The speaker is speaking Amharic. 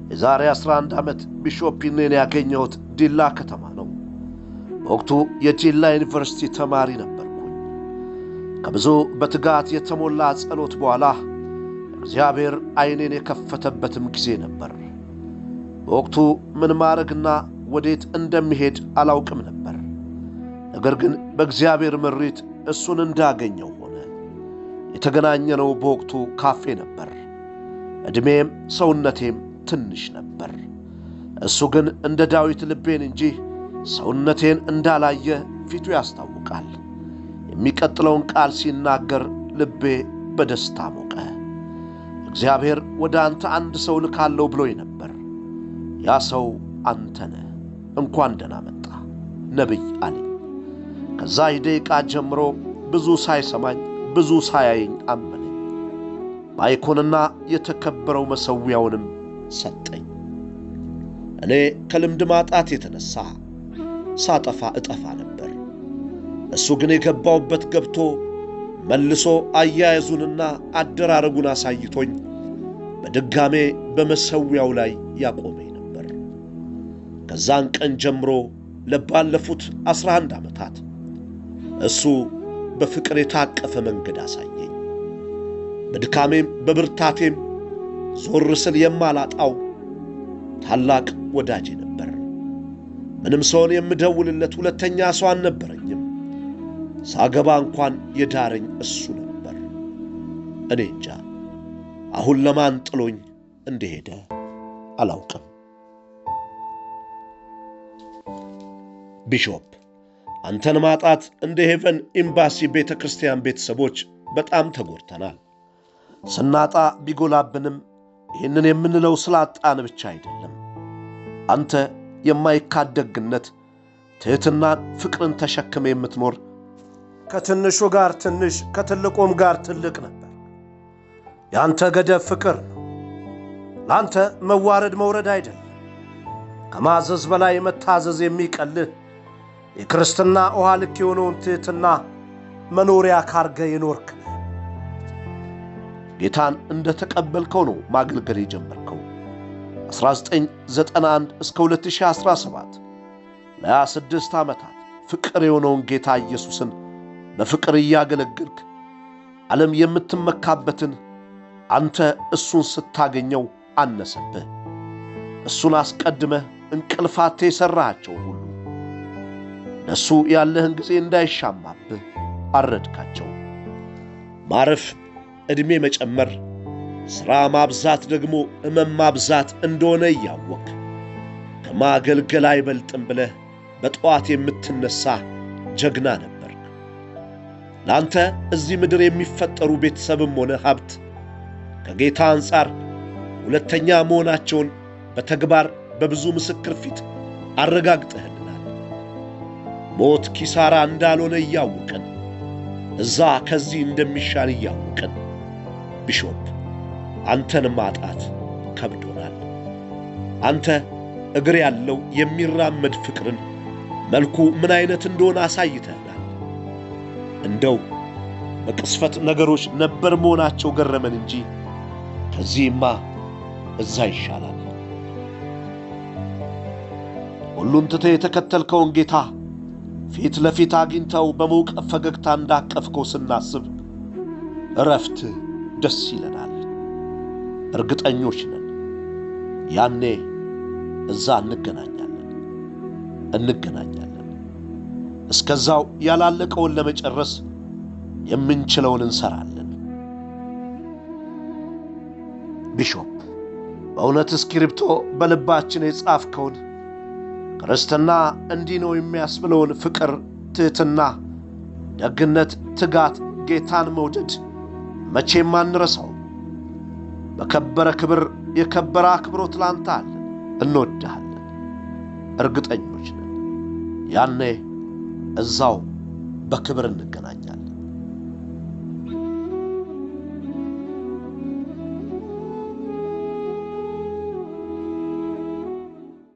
የዛሬ 11 ዓመት ቢሾፕን ያገኘሁት ዲላ ከተማ ነው። ወቅቱ የዲላ ዩኒቨርሲቲ ተማሪ ነበርኩኝ። ከብዙ በትጋት የተሞላ ጸሎት በኋላ እግዚአብሔር ዓይኔን የከፈተበትም ጊዜ ነበር። በወቅቱ ምን ማድረግና ወዴት እንደሚሄድ አላውቅም ነበር። ነገር ግን በእግዚአብሔር ምሪት እሱን እንዳገኘው ሆነ። የተገናኘነው በወቅቱ ካፌ ነበር። ዕድሜም ሰውነቴም ትንሽ ነበር። እሱ ግን እንደ ዳዊት ልቤን እንጂ ሰውነቴን እንዳላየ ፊቱ ያስታውቃል። የሚቀጥለውን ቃል ሲናገር ልቤ በደስታ ሞቀ። እግዚአብሔር ወደ አንተ አንድ ሰው ልካለው ብሎኝ ነበር። ያ ሰው አንተ ነህ። እንኳን ደህና መጣ ነብይ አለኝ። ከዛ ደቂቃ ጀምሮ ብዙ ሳይሰማኝ ብዙ ሳያየኝ አመነኝ። ማይኮንና የተከበረው መሠዊያውንም ሰጠኝ። እኔ ከልምድ ማጣት የተነሳ ሳጠፋ እጠፋ ነበር። እሱ ግን የገባውበት ገብቶ መልሶ አያያዙንና አደራረጉን አሳይቶኝ በድጋሜ በመሠዊያው ላይ ያቆመኝ ነበር። ከዛን ቀን ጀምሮ ለባለፉት 11 ዓመታት እሱ በፍቅር የታቀፈ መንገድ አሳየኝ። በድካሜም በብርታቴም ዞር ስል የማላጣው ታላቅ ወዳጄ ነበር። ምንም ሰውን የምደውልለት ሁለተኛ ሰው አልነበረኝም። ሳገባ እንኳን የዳረኝ እሱ ነበር። እኔ እንጃ አሁን ለማን ጥሎኝ እንደሄደ አላውቅም። ቢሾፕ አንተን ማጣት እንደ ሄቨን ኤምባሲ ቤተክርስቲያን ቤተሰቦች በጣም ተጎድተናል። ስናጣ ቢጎላብንም ይህንን የምንለው ስላጣን ብቻ አይደለም። አንተ የማይካደግነት ትሕትናን ፍቅርን ተሸክመ የምትኖር ከትንሹ ጋር ትንሽ ከትልቁም ጋር ትልቅ ነበር። ያንተ ገደብ ፍቅር ነው። ላንተ መዋረድ መውረድ አይደለም። ከማዘዝ በላይ መታዘዝ የሚቀልህ የክርስትና ውሃ ልክ የሆነውን ትሕትና መኖሪያ ካርገ የኖርክ ጌታን እንደ ተቀበልከው ነው ማገልገል የጀመርከው። 1991 እስከ 2017 ለ26 ዓመታት ፍቅር የሆነውን ጌታ ኢየሱስን በፍቅር እያገለገልክ ዓለም የምትመካበትን አንተ እሱን ስታገኘው አነሰብህ። እሱን አስቀድመህ እንቅልፋቴ የሠራሃቸው ሁሉ ለሱ ያለህን ጊዜ እንዳይሻማብህ አረድካቸው። ማረፍ ዕድሜ መጨመር፣ ሥራ ማብዛት ደግሞ ሕመም ማብዛት እንደሆነ እያወቅ ከማገልገል አይበልጥም ብለህ በጠዋት የምትነሣ ጀግና ነበርክ። ለአንተ እዚህ ምድር የሚፈጠሩ ቤተሰብም ሆነ ሀብት ከጌታ አንጻር ሁለተኛ መሆናቸውን በተግባር በብዙ ምስክር ፊት አረጋግጠህልናል። ሞት ኪሳራ እንዳልሆነ እያወቅን እዛ ከዚህ እንደሚሻል እያወቅን ቢሾፕ አንተን ማጣት ከብዶናል። አንተ እግር ያለው የሚራመድ ፍቅርን መልኩ ምን አይነት እንደሆነ አሳይተናል። እንደው በቅስፈት ነገሮች ነበር መሆናቸው ገረመን እንጂ ከዚህማ እዛ ይሻላል። ሁሉን ትተህ የተከተልከውን ጌታ ፊት ለፊት አግኝተው በሞቀ ፈገግታ እንዳቀፍከው ስናስብ እረፍት ደስ ይለናል። እርግጠኞች ነን ያኔ እዛ እንገናኛለን። እስከዛው ያላለቀውን ለመጨረስ የምንችለውን እንሰራለን። ቢሾፕ በእውነት እስክሪብቶ በልባችን የጻፍከውን ክርስትና እንዲህ ነው የሚያስብለውን ፍቅር፣ ትሕትና፣ ደግነት፣ ትጋት፣ ጌታን መውደድ መቼም አንረሳው። በከበረ ክብር የከበረ አክብሮት ላንተ አለን። እንወድሃለን። እርግጠኞች ነን ያኔ እዛው በክብር እንገናኛለን።